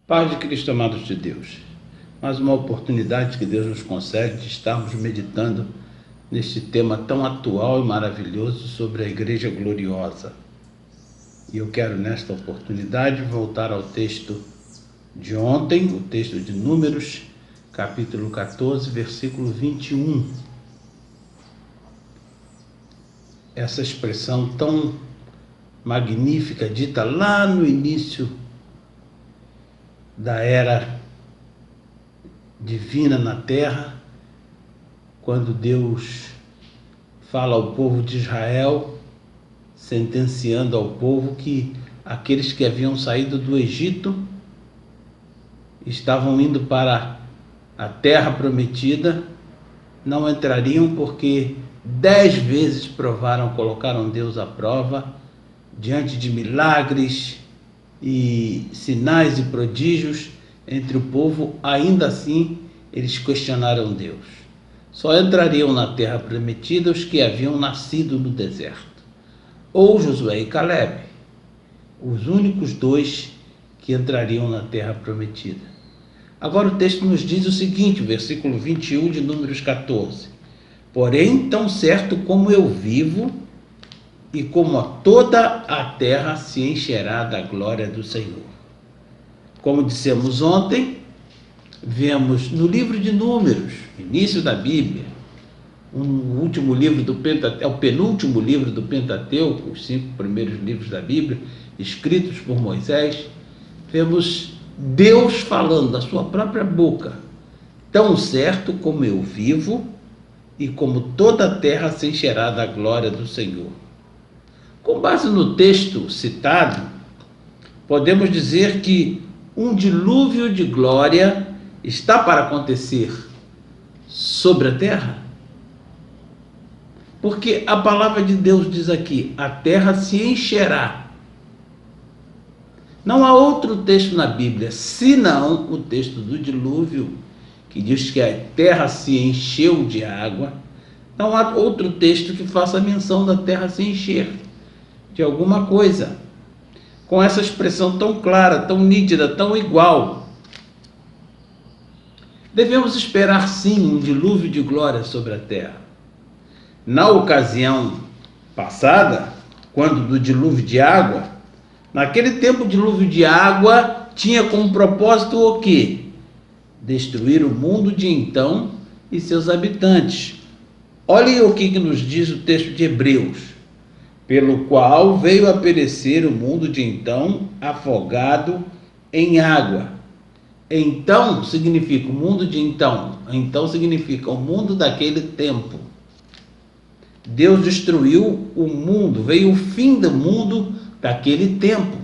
Paz de Cristo, amados de Deus. Mais uma oportunidade que Deus nos concede de estarmos meditando neste tema tão atual e maravilhoso sobre a Igreja Gloriosa. E eu quero, nesta oportunidade, voltar ao texto de ontem, o texto de Números, capítulo 14, versículo 21. Essa expressão tão magnífica, dita lá no início da era divina na terra, quando Deus fala ao povo de Israel, sentenciando ao povo que aqueles que haviam saído do Egito estavam indo para a terra prometida, não entrariam porque 10 vezes colocaram Deus à prova, diante de milagres e sinais e prodígios entre o povo. Ainda assim eles questionaram Deus. Só entrariam na terra prometida os que haviam nascido no deserto, ou Josué e Calebe, os únicos dois que entrariam na terra prometida. Agora o texto nos diz o seguinte, versículo 21 de Números 14: porém, tão certo como eu vivo, e como toda a terra se encherá da glória do Senhor. Como dissemos ontem, vemos no livro de Números, início da Bíblia, o penúltimo livro do Pentateuco, os 5 primeiros livros da Bíblia, escritos por Moisés, vemos Deus falando da sua própria boca: tão certo como eu vivo, e como toda a terra se encherá da glória do Senhor. Com base no texto citado, podemos dizer que um dilúvio de glória está para acontecer sobre a terra, porque a palavra de Deus diz aqui: a terra se encherá. Não há outro texto na Bíblia, senão o texto do dilúvio, que diz que a terra se encheu de água. Não há outro texto que faça menção da terra se encher de alguma coisa, com essa expressão tão clara, tão nítida, tão igual. Devemos esperar sim um dilúvio de glória sobre a terra. Na ocasião passada, quando do dilúvio de água, naquele tempo o dilúvio de água tinha como propósito o quê? Destruir o mundo de então e seus habitantes. Olhem o que nos diz o texto de Hebreus: pelo qual veio a perecer o mundo de então, afogado em água. Então significa o mundo de então. Então significa o mundo daquele tempo. Deus destruiu o mundo, veio o fim do mundo daquele tempo.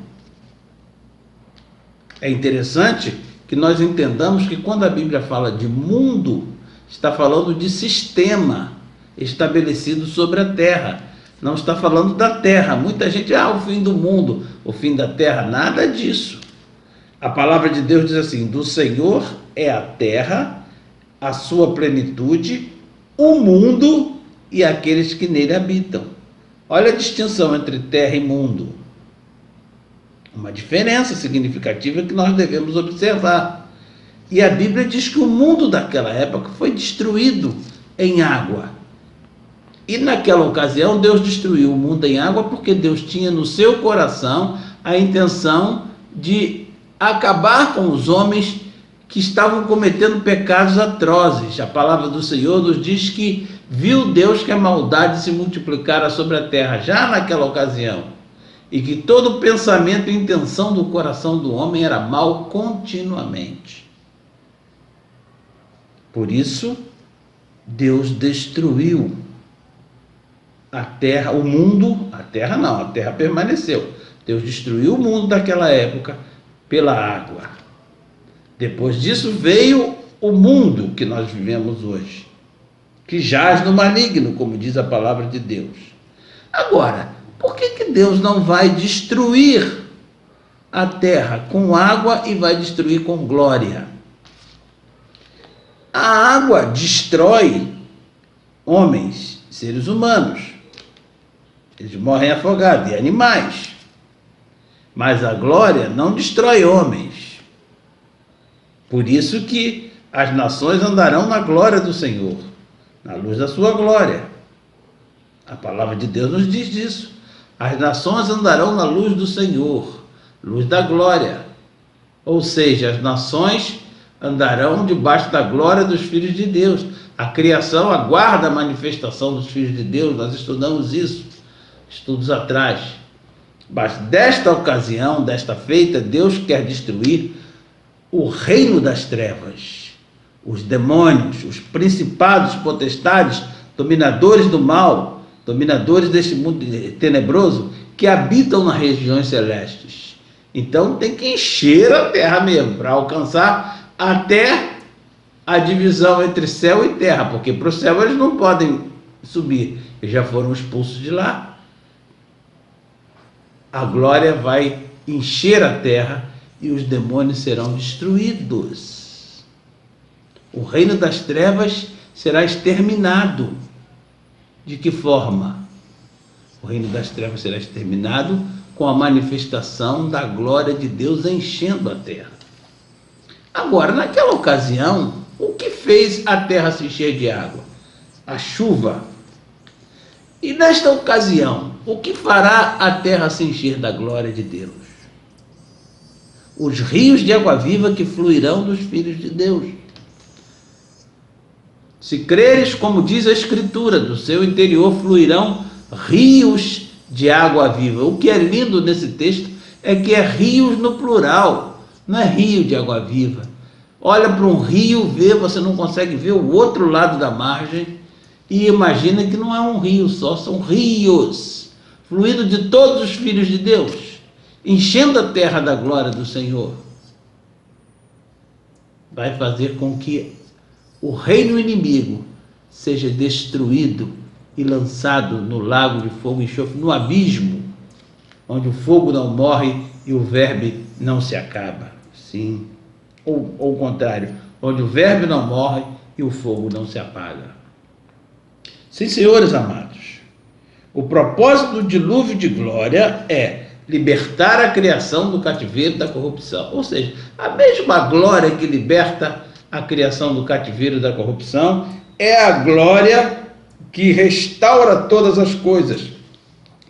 É interessante que nós entendamos que quando a Bíblia fala de mundo, está falando de sistema estabelecido sobre a terra. Não está falando da terra. Muita gente, o fim do mundo, o fim da terra, nada disso. A palavra de Deus diz assim: do Senhor é a terra, a sua plenitude, o mundo e aqueles que nele habitam. Olha a distinção entre terra e mundo. Uma diferença significativa que nós devemos observar. E a Bíblia diz que o mundo daquela época foi destruído em água. E naquela ocasião Deus destruiu o mundo em água porque Deus tinha no seu coração a intenção de acabar com os homens que estavam cometendo pecados atrozes. A palavra do Senhor nos diz que viu Deus que a maldade se multiplicara sobre a terra já naquela ocasião, e que todo pensamento e intenção do coração do homem era mal continuamente. Por isso, Deus destruiu a terra, o mundo. A terra não, a terra permaneceu. Deus destruiu o mundo daquela época pela água. Depois disso veio o mundo que nós vivemos hoje, que jaz no maligno, como diz a palavra de Deus. Agora, por que Deus não vai destruir a terra com água e vai destruir com glória? A água destrói homens, seres humanos. Eles morrem afogados, e animais. Mas a glória não destrói homens. Por isso que as nações andarão na glória do Senhor, na luz da sua glória. A palavra de Deus nos diz disso. As nações andarão na luz do Senhor, luz da glória. Ou seja, as nações andarão debaixo da glória dos filhos de Deus. A criação aguarda a manifestação dos filhos de Deus. Nós estudamos isso, estudos atrás. Mas desta ocasião, desta feita, Deus quer destruir o reino das trevas, os demônios, os principados, potestades, dominadores do mal, dominadores deste mundo tenebroso, que habitam nas regiões celestes. Então tem que encher a terra mesmo, para alcançar até a divisão entre céu e terra, porque para o céu eles não podem subir, eles já foram expulsos de lá. A glória vai encher a terra e os demônios serão destruídos. O reino das trevas será exterminado. De que forma? O reino das trevas será exterminado com a manifestação da glória de Deus enchendo a terra. Agora, naquela ocasião, o que fez a terra se encher de água? A chuva. E nesta ocasião, o que fará a terra se encher da glória de Deus? Os rios de água viva que fluirão dos filhos de Deus. Se creres, como diz a Escritura, do seu interior fluirão rios de água viva. O que é lindo nesse texto é que é rios no plural, não é rio de água viva. Olha para um rio, vê, você não consegue ver o outro lado da margem e imagina que não é um rio só, são rios, fluindo de todos os filhos de Deus, enchendo a terra da glória do Senhor. Vai fazer com que o reino inimigo seja destruído e lançado no lago de fogo e enxofre, no abismo, onde o fogo não morre e o verme não se acaba. Sim, ou o contrário, onde o verme não morre e o fogo não se apaga. Sim, senhores amados, o propósito do dilúvio de glória é libertar a criação do cativeiro da corrupção. Ou seja, a mesma glória que liberta a criação do cativeiro da corrupção é a glória que restaura todas as coisas.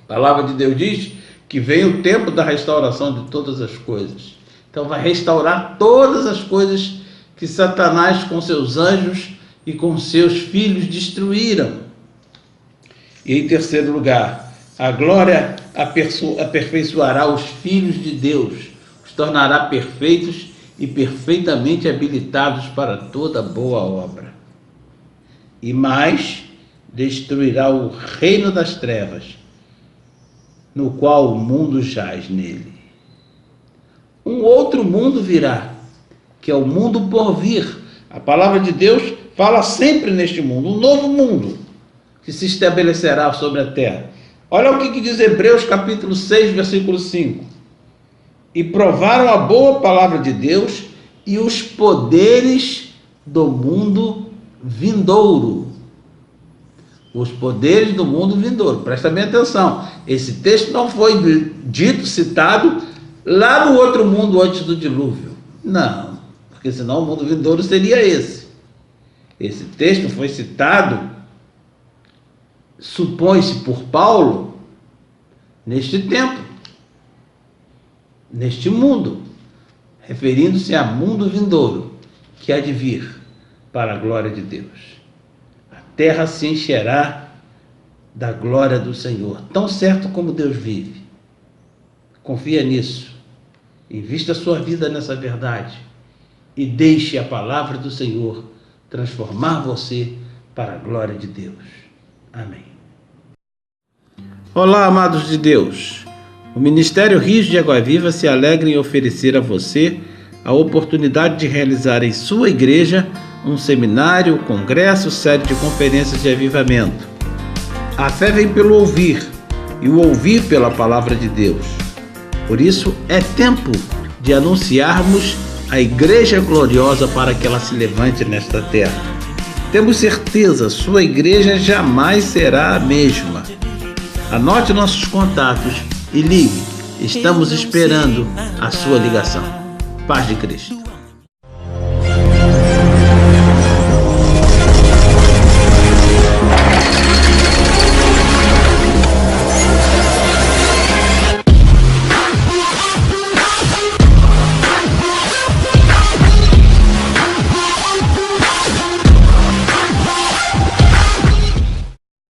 A palavra de Deus diz que vem o tempo da restauração de todas as coisas. Então vai restaurar todas as coisas que Satanás com seus anjos e com seus filhos destruíram. E em terceiro lugar, a glória aperfeiçoará os filhos de Deus, os tornará perfeitos e perfeitamente habilitados para toda boa obra. E mais, destruirá o reino das trevas, no qual o mundo jaz nele. Um outro mundo virá, que é o mundo por vir. A palavra de Deus fala sempre neste mundo, um novo mundo que se estabelecerá sobre a terra. Olha o que diz Hebreus capítulo 6, versículo 5. E provaram a boa palavra de Deus e os poderes do mundo vindouro. Os poderes do mundo vindouro. Presta bem atenção. Esse texto não foi dito, citado lá no outro mundo antes do dilúvio. Não, porque senão o mundo vindouro seria esse. Esse texto foi citado, supõe-se por Paulo, neste tempo, neste mundo, referindo-se a mundo vindouro, que há de vir para a glória de Deus. A terra se encherá da glória do Senhor, tão certo como Deus vive. Confia nisso, invista a sua vida nessa verdade e deixe a palavra do Senhor transformar você para a glória de Deus. Amém. Olá, amados de Deus. O Ministério Rios de Água Viva se alegra em oferecer a você a oportunidade de realizar em sua igreja um seminário, congresso, série de conferências de avivamento. A fé vem pelo ouvir e o ouvir pela palavra de Deus. Por isso, é tempo de anunciarmos a igreja gloriosa para que ela se levante nesta terra. Temos certeza, sua igreja jamais será a mesma. Anote nossos contatos e ligue. Estamos esperando a sua ligação. Paz de Cristo.